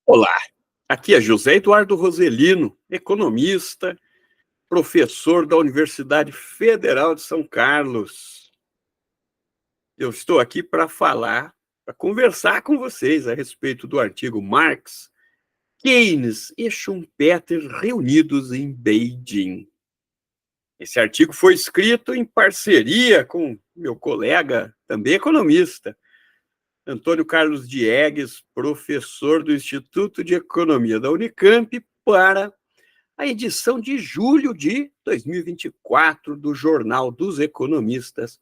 Olá, aqui é José Eduardo Roselino, economista, professor da Universidade Federal de São Carlos. Eu estou aqui para conversar com vocês a respeito do artigo Marx, Keynes e Schumpeter reunidos em Beijing. Esse artigo foi escrito em parceria com meu colega, também economista, Antônio Carlos Diegues, professor do Instituto de Economia da Unicamp, para a edição de julho de 2024 do Jornal dos Economistas,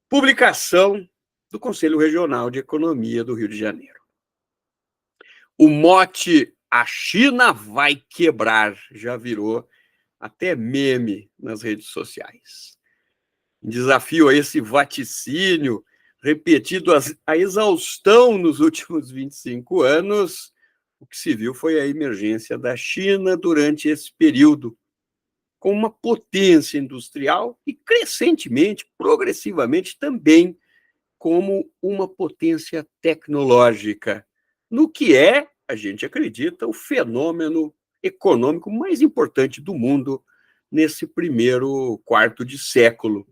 publicação do Conselho Regional de Economia do Rio de Janeiro. O mote "A China vai quebrar" já virou até meme nas redes sociais. Em desafio a esse vaticínio, repetido a exaustão nos últimos 25 anos, o que se viu foi a emergência da China durante esse período, com uma potência industrial e, crescentemente, progressivamente, também como uma potência tecnológica, no que é, a gente acredita, o fenômeno econômico mais importante do mundo nesse primeiro quarto de século.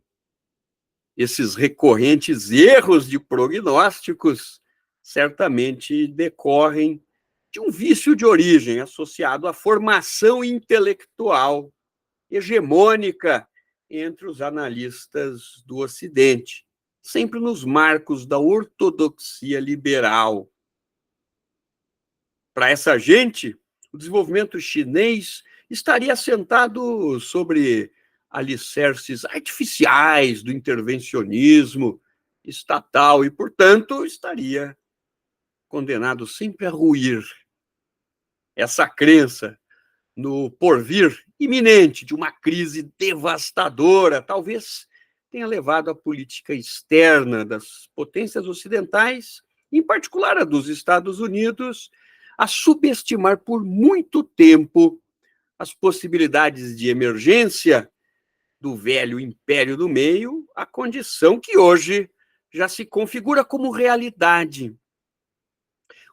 Esses recorrentes erros de prognósticos certamente decorrem de um vício de origem associado à formação intelectual hegemônica entre os analistas do Ocidente, sempre nos marcos da ortodoxia liberal. Para essa gente, o desenvolvimento chinês estaria assentado sobre alicerces artificiais do intervencionismo estatal e, portanto, estaria condenado sempre a ruir. Essa crença no porvir iminente de uma crise devastadora talvez tenha levado a política externa das potências ocidentais, em particular a dos Estados Unidos, a subestimar por muito tempo as possibilidades de emergência do velho império do meio, a condição que hoje já se configura como realidade.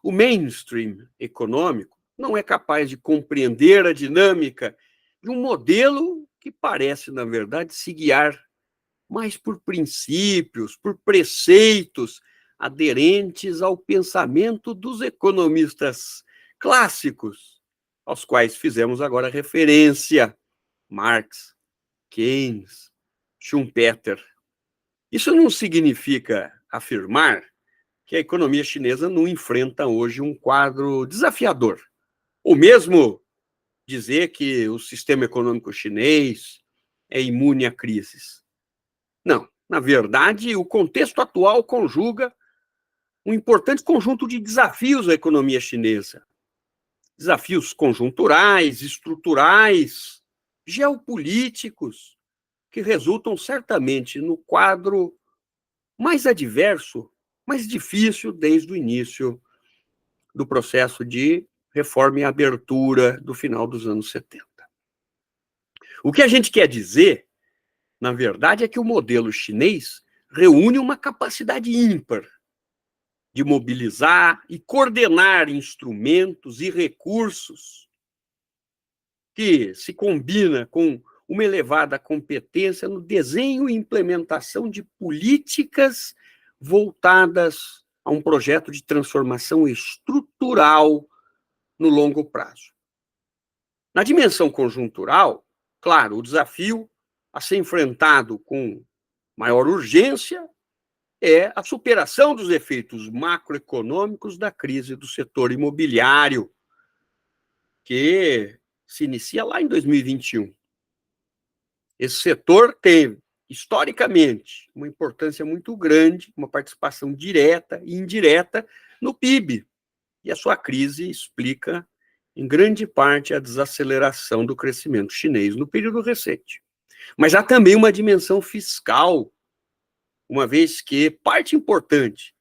O mainstream econômico não é capaz de compreender a dinâmica de um modelo que parece, na verdade, se guiar mais por princípios, por preceitos aderentes ao pensamento dos economistas clássicos, aos quais fizemos agora referência: Marx, Keynes, Schumpeter. Isso não significa afirmar que a economia chinesa não enfrenta hoje um quadro desafiador, ou mesmo dizer que o sistema econômico chinês é imune a crises. Não, na verdade, o contexto atual conjuga um importante conjunto de desafios à economia chinesa. Desafios conjunturais, estruturais, geopolíticos, que resultam certamente no quadro mais adverso, mais difícil desde o início do processo de reforma e abertura do final dos anos 70. O que a gente quer dizer, na verdade, é que o modelo chinês reúne uma capacidade ímpar de mobilizar e coordenar instrumentos e recursos que se combina com uma elevada competência no desenho e implementação de políticas voltadas a um projeto de transformação estrutural no longo prazo. Na dimensão conjuntural, claro, o desafio a ser enfrentado com maior urgência é a superação dos efeitos macroeconômicos da crise do setor imobiliário, que se inicia lá em 2021. Esse setor tem, historicamente, uma importância muito grande, uma participação direta e indireta no PIB, e a sua crise explica, em grande parte, a desaceleração do crescimento chinês no período recente. Mas há também uma dimensão fiscal, uma vez que parte importante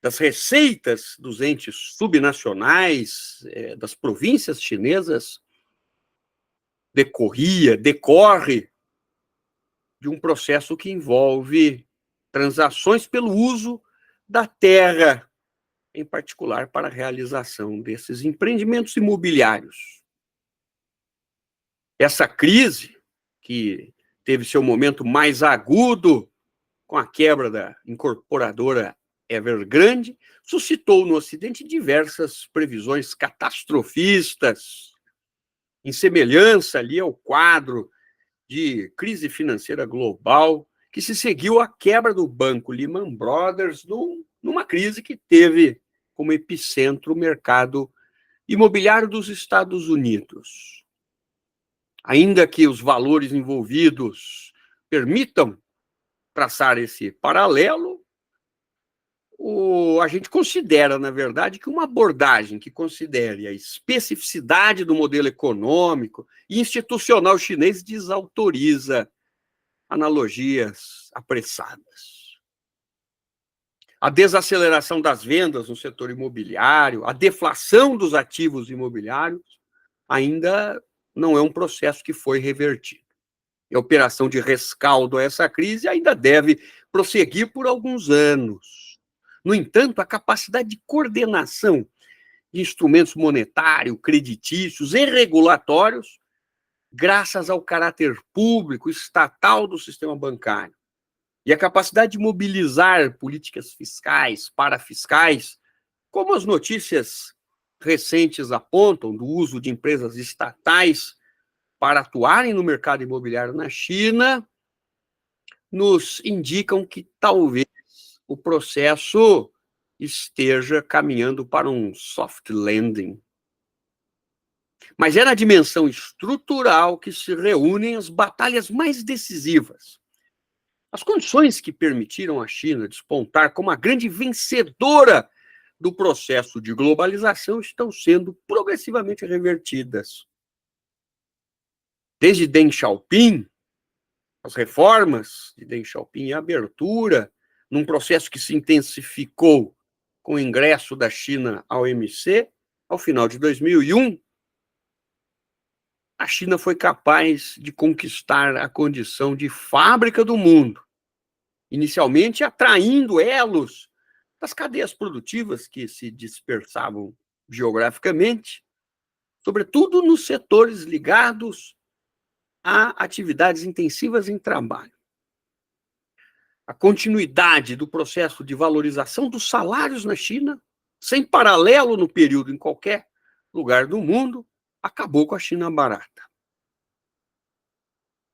das receitas dos entes subnacionais, das províncias chinesas, decorre de um processo que envolve transações pelo uso da terra em particular para a realização desses empreendimentos imobiliários. Essa crise, que teve seu momento mais agudo com a quebra da incorporadora Evergrande, suscitou no Ocidente diversas previsões catastrofistas, em semelhança ali ao quadro de crise financeira global que se seguiu à quebra do banco Lehman Brothers numa crise que teve como epicentro o mercado imobiliário dos Estados Unidos. Ainda que os valores envolvidos permitam traçar esse paralelo, a gente considera, na verdade, que uma abordagem que considere a especificidade do modelo econômico e institucional chinês desautoriza analogias apressadas. A desaceleração das vendas no setor imobiliário, a deflação dos ativos imobiliários, ainda não é um processo que foi revertido. E a operação de rescaldo a essa crise ainda deve prosseguir por alguns anos. No entanto, a capacidade de coordenação de instrumentos monetários, creditícios e regulatórios, graças ao caráter público, estatal do sistema bancário, e a capacidade de mobilizar políticas fiscais, parafiscais, como as notícias recentes apontam, do uso de empresas estatais para atuarem no mercado imobiliário na China, nos indicam que talvez o processo esteja caminhando para um soft landing. Mas é na dimensão estrutural que se reúnem as batalhas mais decisivas. As condições que permitiram à China despontar como a grande vencedora do processo de globalização estão sendo progressivamente revertidas. Desde Deng Xiaoping, as reformas de Deng Xiaoping e a abertura, num processo que se intensificou com o ingresso da China ao OMC, ao final de 2001, a China foi capaz de conquistar a condição de fábrica do mundo, inicialmente atraindo elos das cadeias produtivas que se dispersavam geograficamente, sobretudo nos setores ligados a atividades intensivas em trabalho. A continuidade do processo de valorização dos salários na China, sem paralelo no período em qualquer lugar do mundo, acabou com a China barata.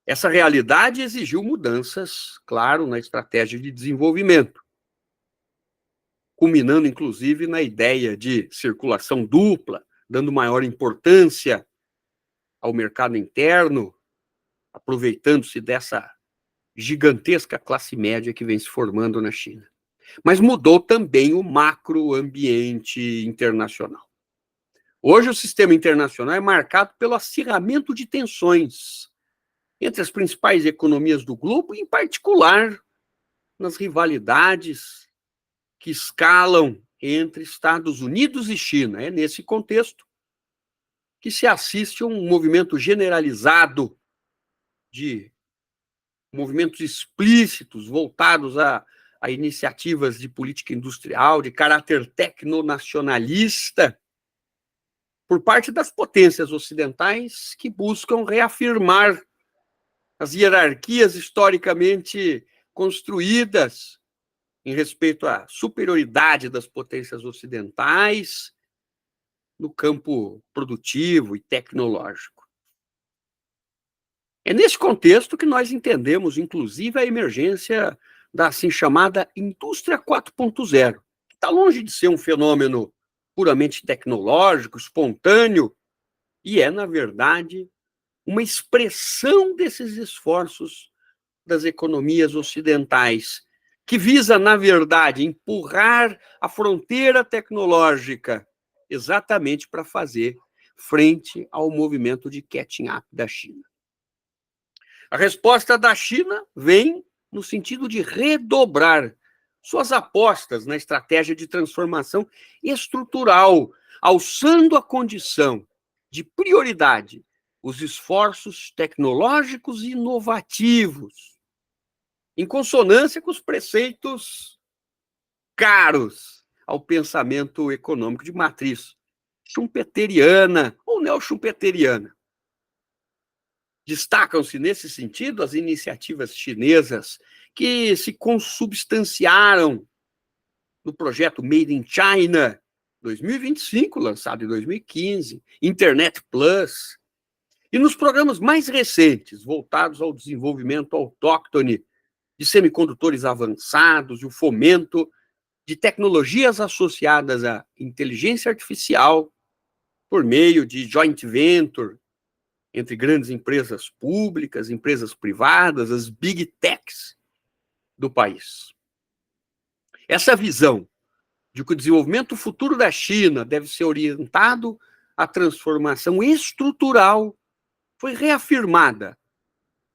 Essa realidade exigiu mudanças, claro, na estratégia de desenvolvimento, culminando, inclusive, na ideia de circulação dupla, dando maior importância ao mercado interno, aproveitando-se dessa gigantesca classe média que vem se formando na China. Mas mudou também o macroambiente internacional. Hoje o sistema internacional é marcado pelo acirramento de tensões entre as principais economias do globo, em particular nas rivalidades que escalam entre Estados Unidos e China. É nesse contexto que se assiste a um movimento generalizado de movimentos explícitos voltados a iniciativas de política industrial, de caráter tecnonacionalista, por parte das potências ocidentais que buscam reafirmar as hierarquias historicamente construídas em respeito à superioridade das potências ocidentais no campo produtivo e tecnológico. É nesse contexto que nós entendemos, inclusive, a emergência da assim chamada indústria 4.0, que está longe de ser um fenômeno puramente tecnológico, espontâneo, e é, na verdade, uma expressão desses esforços das economias ocidentais, que visa, na verdade, empurrar a fronteira tecnológica exatamente para fazer frente ao movimento de catching up da China. A resposta da China vem no sentido de redobrar suas apostas na estratégia de transformação estrutural, alçando a condição de prioridade os esforços tecnológicos e inovativos, em consonância com os preceitos caros ao pensamento econômico de matriz schumpeteriana ou neo-schumpeteriana. Destacam-se, nesse sentido, as iniciativas chinesas que se consubstanciaram no projeto Made in China 2025, lançado em 2015, Internet Plus, e nos programas mais recentes, voltados ao desenvolvimento autóctone de semicondutores avançados e o fomento de tecnologias associadas à inteligência artificial por meio de joint venture entre grandes empresas públicas, empresas privadas, as big techs do país. Essa visão de que o desenvolvimento futuro da China deve ser orientado à transformação estrutural foi reafirmada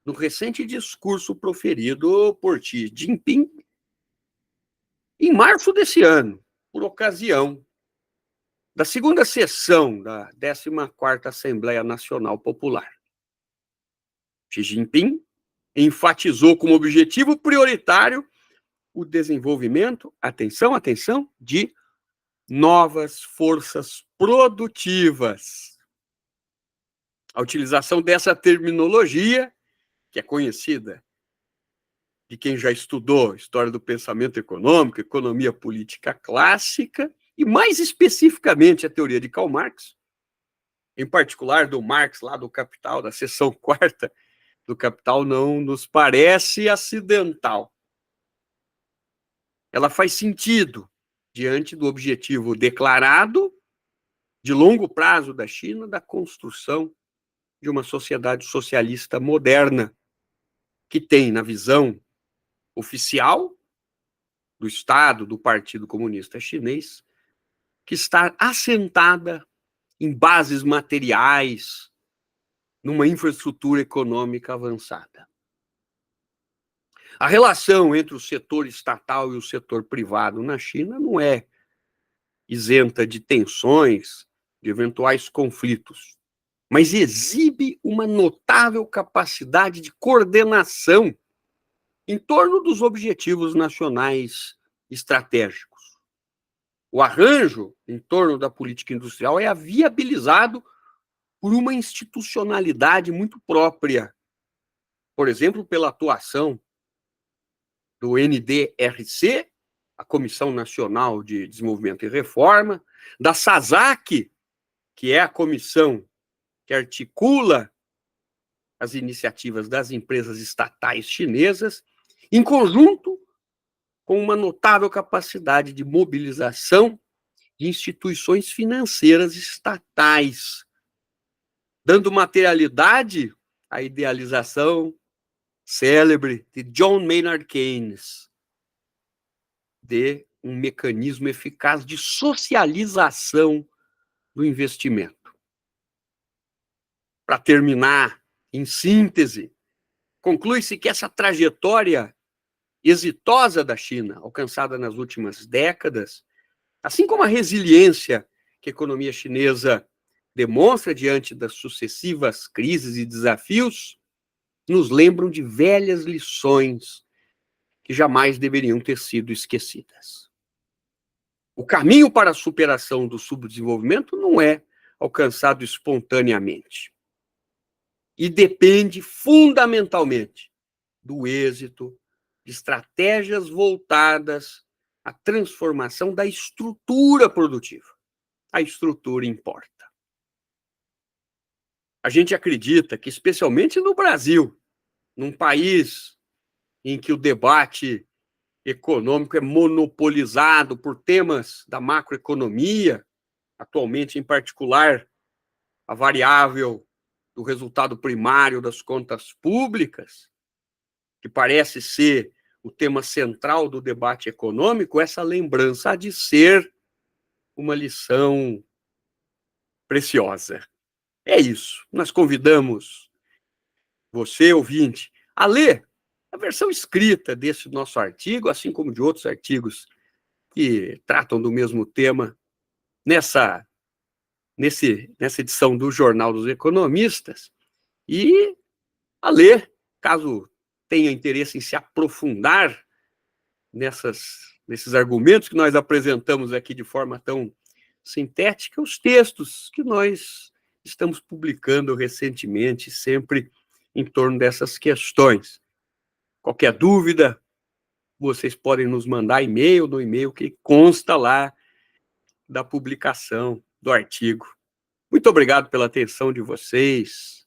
no recente discurso proferido por Xi Jinping em março desse ano, por ocasião da segunda sessão da 14ª Assembleia Nacional Popular. Xi Jinping enfatizou como objetivo prioritário o desenvolvimento, atenção, atenção, de novas forças produtivas. A utilização dessa terminologia, que é conhecida de quem já estudou história do pensamento econômico, economia política clássica, e mais especificamente a teoria de Karl Marx, em particular do Marx, lá do Capital, da seção 4ª do Capital, não nos parece acidental. Ela faz sentido diante do objetivo declarado de longo prazo da China, da construção de uma sociedade socialista moderna, que tem, na visão oficial do Estado, do Partido Comunista Chinês, que está assentada em bases materiais, numa infraestrutura econômica avançada. A relação entre o setor estatal e o setor privado na China não é isenta de tensões, de eventuais conflitos, mas exibe uma notável capacidade de coordenação em torno dos objetivos nacionais estratégicos. O arranjo em torno da política industrial é viabilizado por uma institucionalidade muito própria, por exemplo, pela atuação do NDRC, a Comissão Nacional de Desenvolvimento e Reforma, da SASAC, que é a comissão que articula as iniciativas das empresas estatais chinesas, em conjunto com uma notável capacidade de mobilização de instituições financeiras estatais, dando materialidade à idealização célebre de John Maynard Keynes, de um mecanismo eficaz de socialização do investimento. Para terminar, em síntese, conclui-se que essa trajetória exitosa da China, alcançada nas últimas décadas, assim como a resiliência que a economia chinesa demonstra diante das sucessivas crises e desafios, nos lembram de velhas lições que jamais deveriam ter sido esquecidas. O caminho para a superação do subdesenvolvimento não é alcançado espontaneamente e depende fundamentalmente do êxito de estratégias voltadas à transformação da estrutura produtiva. A estrutura importa. A gente acredita que, especialmente no Brasil, num país em que o debate econômico é monopolizado por temas da macroeconomia, atualmente, em particular, a variável do resultado primário das contas públicas, que parece ser o tema central do debate econômico, essa lembrança há de ser uma lição preciosa. É isso. Nós convidamos você, ouvinte, a ler a versão escrita desse nosso artigo, assim como de outros artigos que tratam do mesmo tema, nessa edição do Jornal dos Economistas, e a ler, caso tenha interesse em se aprofundar nessas nesses argumentos que nós apresentamos aqui de forma tão sintética, os textos que nós estamos publicando recentemente, sempre em torno dessas questões. Qualquer dúvida, vocês podem nos mandar e-mail, no e-mail que consta lá da publicação do artigo. Muito obrigado pela atenção de vocês.